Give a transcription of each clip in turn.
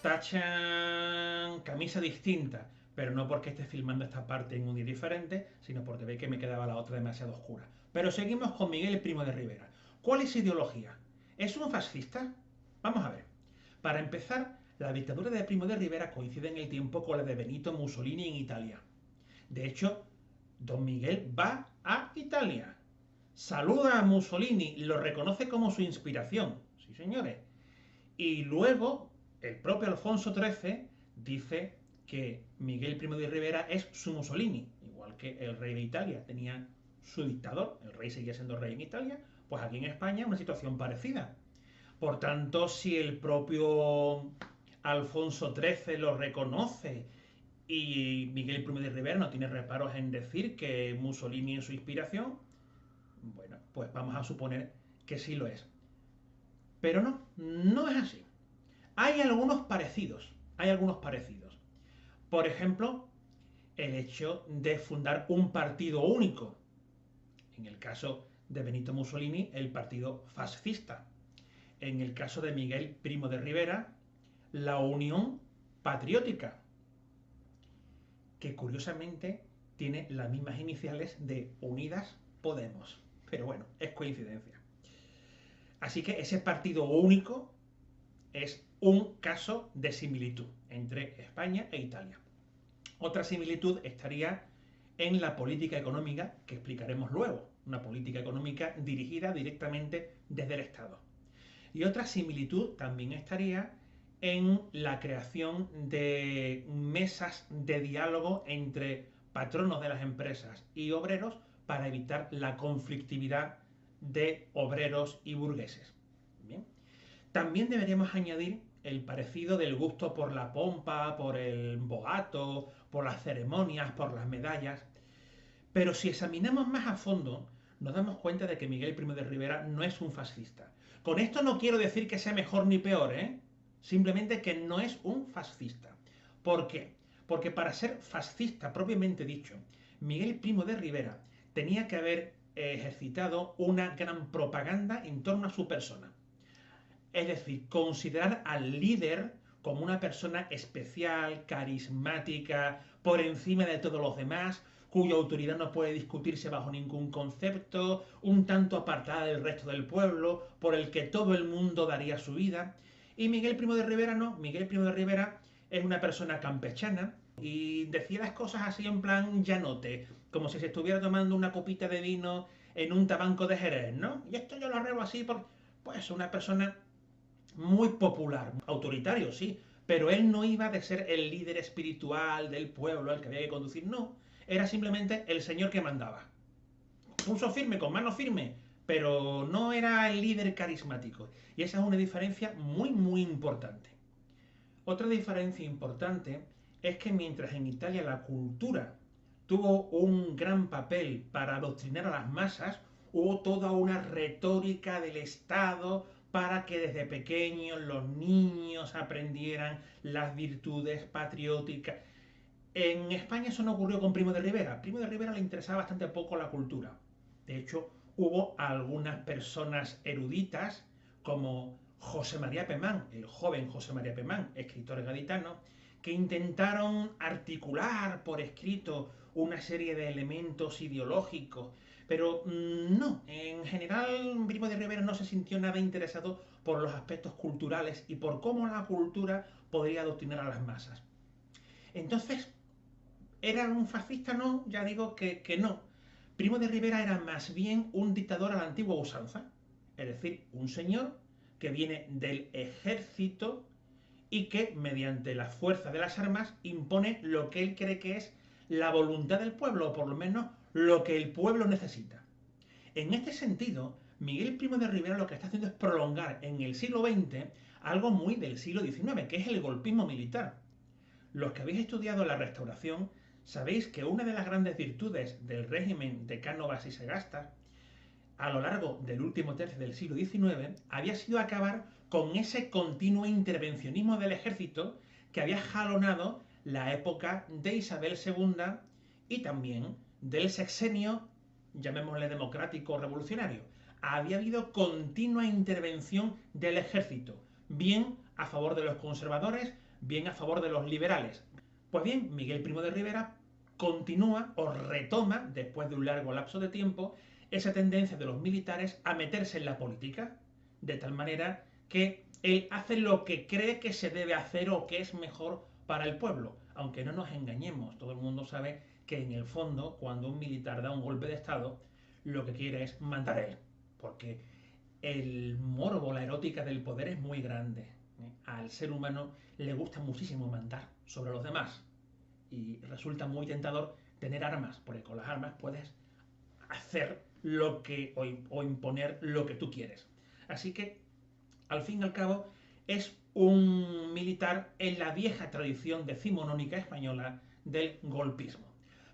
Tachan camisa distinta, pero no porque esté filmando esta parte en un día diferente, sino porque ve que me quedaba la otra demasiado oscura. Pero seguimos con Miguel Primo de Rivera. ¿Cuál es su ideología? ¿Es un fascista? Vamos a ver. Para empezar, la dictadura de Primo de Rivera coincide en el tiempo con la de Benito Mussolini en Italia. De hecho, don Miguel va a Italia, saluda a Mussolini, lo reconoce como su inspiración. Sí, señores. Y luego, el propio Alfonso XIII dice que Miguel Primo de Rivera es su Mussolini, igual que el rey de Italia tenía su dictador, el rey seguía siendo rey en Italia, pues aquí en España una situación parecida. Por tanto, si el propio Alfonso XIII lo reconoce y Miguel Primo de Rivera no tiene reparos en decir que Mussolini es su inspiración, bueno, pues vamos a suponer que sí lo es. Pero no, no es así. Hay algunos parecidos, hay algunos parecidos. Por ejemplo, el hecho de fundar un partido único. En el caso de Benito Mussolini, el partido fascista. En el caso de Miguel Primo de Rivera, la Unión Patriótica, que curiosamente tiene las mismas iniciales de Unidas Podemos. Pero bueno, es coincidencia. Así que ese partido único es un caso de similitud entre España e Italia. Otra similitud estaría en la política económica que explicaremos luego, una política económica dirigida directamente desde el Estado. Y otra similitud también estaría en la creación de mesas de diálogo entre patronos de las empresas y obreros para evitar la conflictividad de obreros y burgueses. Bien. También deberíamos añadir el parecido del gusto por la pompa, por el boato, por las ceremonias, por las medallas. Pero si examinamos más a fondo, nos damos cuenta de que Miguel Primo de Rivera no es un fascista. Con esto no quiero decir que sea mejor ni peor, ¿eh? Simplemente que no es un fascista. ¿Por qué? Porque para ser fascista propiamente dicho, Miguel Primo de Rivera tenía que haber ejercitado una gran propaganda en torno a su persona. Es decir, considerar al líder como una persona especial, carismática, por encima de todos los demás, cuya autoridad no puede discutirse bajo ningún concepto, un tanto apartada del resto del pueblo, por el que todo el mundo daría su vida. Y Miguel Primo de Rivera no, Miguel Primo de Rivera es una persona campechana y decía las cosas así en plan llanote, como si se estuviera tomando una copita de vino en un tabanco de Jerez, ¿no? Y esto yo lo arreglo así por, pues, una persona muy popular, autoritario, sí, pero él no iba de ser el líder espiritual del pueblo al que había que conducir, no, era simplemente el señor que mandaba. Pulso firme, con mano firme, pero no era el líder carismático. Y esa es una diferencia muy, muy importante. Otra diferencia importante es que mientras en Italia la cultura tuvo un gran papel para adoctrinar a las masas, hubo toda una retórica del Estado para que desde pequeños los niños aprendieran las virtudes patrióticas. En España eso no ocurrió con Primo de Rivera. Primo de Rivera le interesaba bastante poco la cultura. De hecho, hubo algunas personas eruditas como José María Pemán, el joven José María Pemán, escritor gaditano, que intentaron articular por escrito una serie de elementos ideológicos, pero no, en general Primo de Rivera no se sintió nada interesado por los aspectos culturales y por cómo la cultura podría adoctrinar a las masas. Entonces, ¿era un fascista? No, ya digo que no. Primo de Rivera era más bien un dictador a la antigua usanza, es decir, un señor que viene del ejército y que, mediante la fuerza de las armas, impone lo que él cree que es la voluntad del pueblo, o por lo menos lo que el pueblo necesita. En este sentido, Miguel Primo de Rivera lo que está haciendo es prolongar en el siglo XX algo muy del siglo XIX, que es el golpismo militar. Los que habéis estudiado la Restauración sabéis que una de las grandes virtudes del régimen de Cánovas y Sagasta a lo largo del último tercio del siglo XIX había sido acabar con ese continuo intervencionismo del ejército que había jalonado la época de Isabel II y también del sexenio, llamémosle democrático o revolucionario, había habido continua intervención del ejército, bien a favor de los conservadores, bien a favor de los liberales. Pues bien, Miguel Primo de Rivera continúa o retoma, después de un largo lapso de tiempo, esa tendencia de los militares a meterse en la política, de tal manera que él hace lo que cree que se debe hacer o que es mejor para el pueblo. Aunque no nos engañemos, todo el mundo sabe que en el fondo, cuando un militar da un golpe de estado, lo que quiere es mandar él. Porque el morbo, la erótica del poder es muy grande. Al ser humano le gusta muchísimo mandar sobre los demás. Y resulta muy tentador tener armas, porque con las armas puedes hacer lo que o imponer lo que tú quieres. Así que, al fin y al cabo, es un militar en la vieja tradición decimonónica española del golpismo.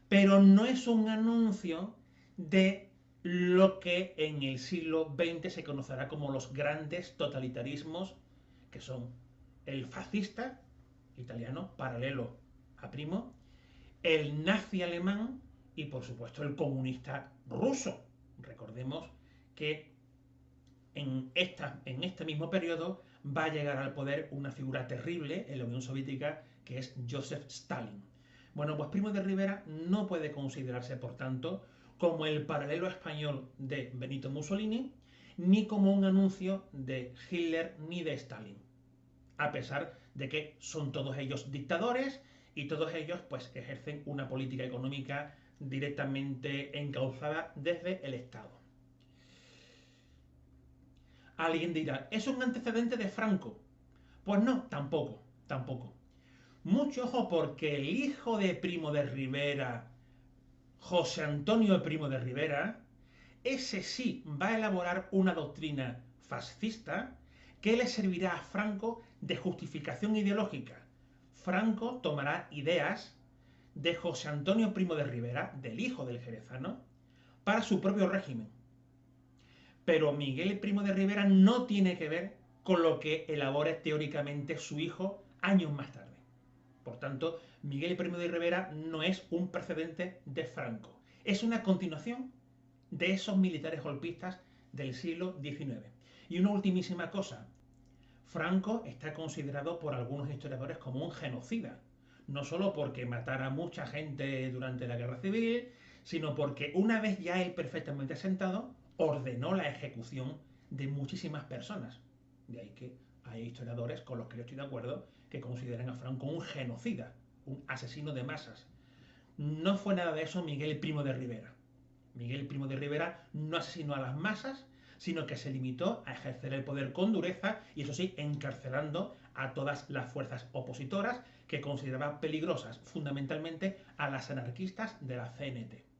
Pero no es un anuncio de lo que en el siglo XX se conocerá como los grandes totalitarismos, que son el fascista italiano, paralelo a Primo, el nazi alemán y por supuesto el comunista ruso. Recordemos que en este mismo periodo va a llegar al poder una figura terrible en la Unión Soviética que es Joseph Stalin. Bueno, pues Primo de Rivera no puede considerarse, por tanto, como el paralelo español de Benito Mussolini, ni como un anuncio de Hitler ni de Stalin, a pesar de que son todos ellos dictadores y todos ellos pues ejercen una política económica directamente encauzada desde el Estado. Alguien dirá, ¿es un antecedente de Franco? Pues no, tampoco, tampoco. Mucho ojo porque el hijo de Primo de Rivera, José Antonio Primo de Rivera, ese sí va a elaborar una doctrina fascista que le servirá a Franco de justificación ideológica. Franco tomará ideas de José Antonio Primo de Rivera, del hijo del jerezano, para su propio régimen. Pero Miguel Primo de Rivera no tiene que ver con lo que elabore teóricamente su hijo años más tarde. Por tanto, Miguel Primo de Rivera no es un precedente de Franco. Es una continuación de esos militares golpistas del siglo XIX. Y una ultimísima cosa. Franco está considerado por algunos historiadores como un genocida. No solo porque matara a mucha gente durante la Guerra Civil, sino porque una vez ya él perfectamente asentado, ordenó la ejecución de muchísimas personas. De ahí que hay historiadores con los que yo estoy de acuerdo que consideran a Franco un genocida, un asesino de masas. No fue nada de eso Miguel Primo de Rivera. Miguel Primo de Rivera no asesinó a las masas, sino que se limitó a ejercer el poder con dureza y eso sí, encarcelando a todas las fuerzas opositoras que consideraba peligrosas, fundamentalmente a las anarquistas de la CNT.